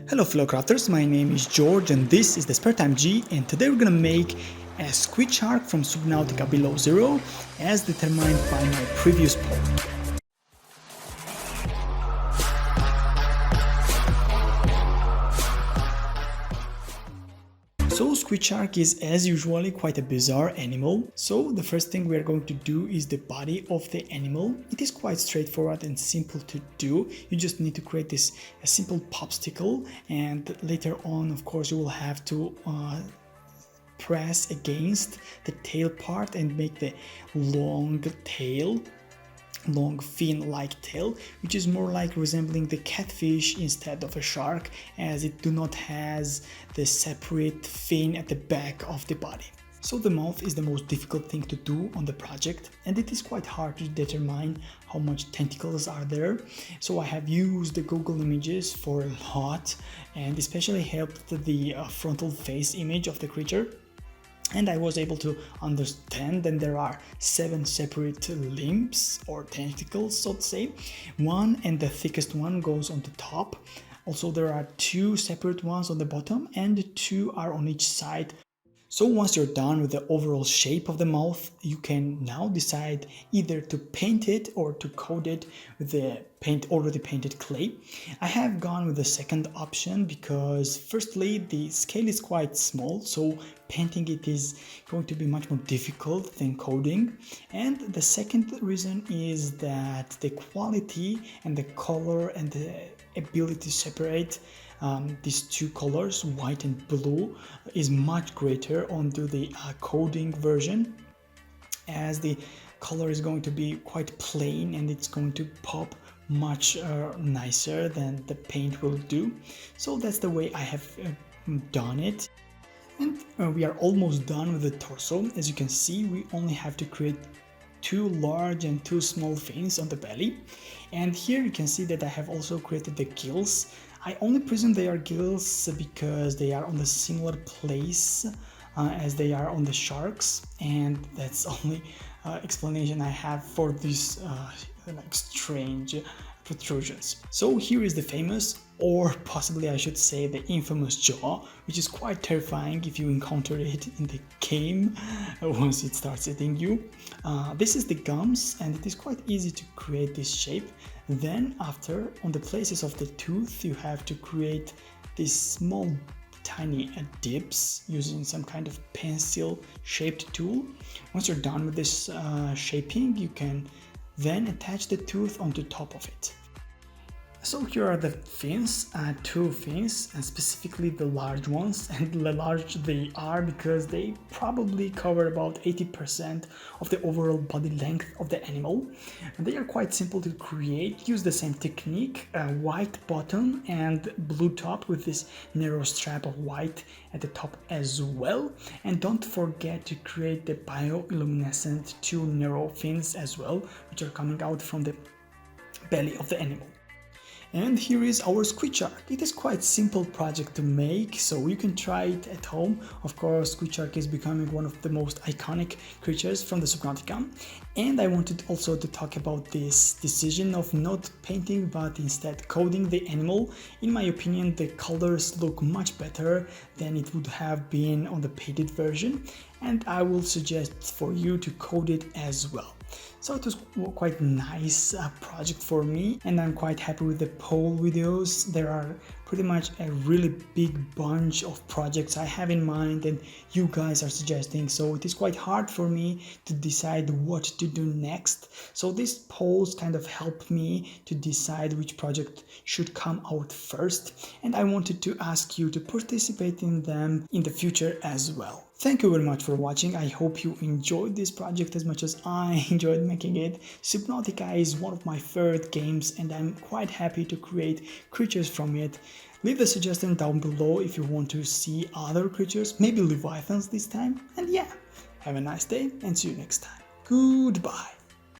Hello fellow crafters, my name is George and this is the Spare Time G, and today we're gonna make a Squidshark from Subnautica Below Zero as determined by my previous poll. So Squidshark is as usually quite a bizarre animal. So the first thing we are going to do is the body of the animal. It is quite straightforward and simple to do. You just need to create this a simple popsicle, and later on of course you will have to press against the tail part and make the long fin-like tail, which is more like resembling the catfish instead of a shark, as it do not has the separate fin at the back of the body. So the mouth is the most difficult thing to do on the project, and it is quite hard to determine how much tentacles are there. So I have used the Google images for a lot, and especially helped the frontal face image of the creature. And I was able to understand that there are 7 separate limbs or tentacles, so to say. One, and the thickest one, goes on the top. Also there are 2 separate ones on the bottom and 2 are on each side. So once you're done with the overall shape of the mouth, you can now decide either to paint it or to coat it with the already painted clay. I have gone with the second option because firstly the scale is quite small, so painting it is going to be much more difficult than coating. And the second reason is that the quality and the color and the ability to separate these 2 colors, white and blue, is much greater onto the coding version, as the color is going to be quite plain and it's going to pop much nicer than the paint will do. So that's the way I have done it. And we are almost done with the torso. As you can see, we only have to create 2 large and 2 small fins on the belly. And here you can see that I have also created the gills. I only presume they are gills because they are on the similar place as they are on the sharks, and that's the only explanation I have for these like strange protrusions. So here is the famous, or possibly I should say the infamous jaw, which is quite terrifying if you encounter it in the game once it starts eating you. This is the gums, and it is quite easy to create this shape. Then after, on the places of the tooth, you have to create these small tiny dips using some kind of pencil shaped tool. Once you're done with this shaping, you can then attach the tooth onto top of it. So here are the fins, 2 fins, and specifically the large ones. And the large they are because they probably cover about 80% of the overall body length of the animal. And they are quite simple to create. Use the same technique, white bottom and blue top with this narrow strap of white at the top as well. And don't forget to create the bioluminescent 2 narrow fins as well, which are coming out from the belly of the animal. And here is our Squidshark. It is quite simple project to make, so you can try it at home. Of course, Squidshark is becoming one of the most iconic creatures from the Subnautica. And I wanted also to talk about this decision of not painting but instead coding the animal. In my opinion, the colors look much better than it would have been on the painted version, and I will suggest for you to code it as well. So it was quite nice project for me, and I'm quite happy with the poll videos. There are pretty much a really big bunch of projects I have in mind and you guys are suggesting, so it is quite hard for me to decide what to do next. So these polls kind of help me to decide which project should come out first, and I wanted to ask you to participate in them in the future as well. Thank you very much for watching. I hope you enjoyed this project as much as I enjoyed making it. Subnautica is one of my favorite games and I'm quite happy to create creatures from it. Leave a suggestion down below if you want to see other creatures, maybe leviathans this time. And yeah, have a nice day and see you next time. Goodbye.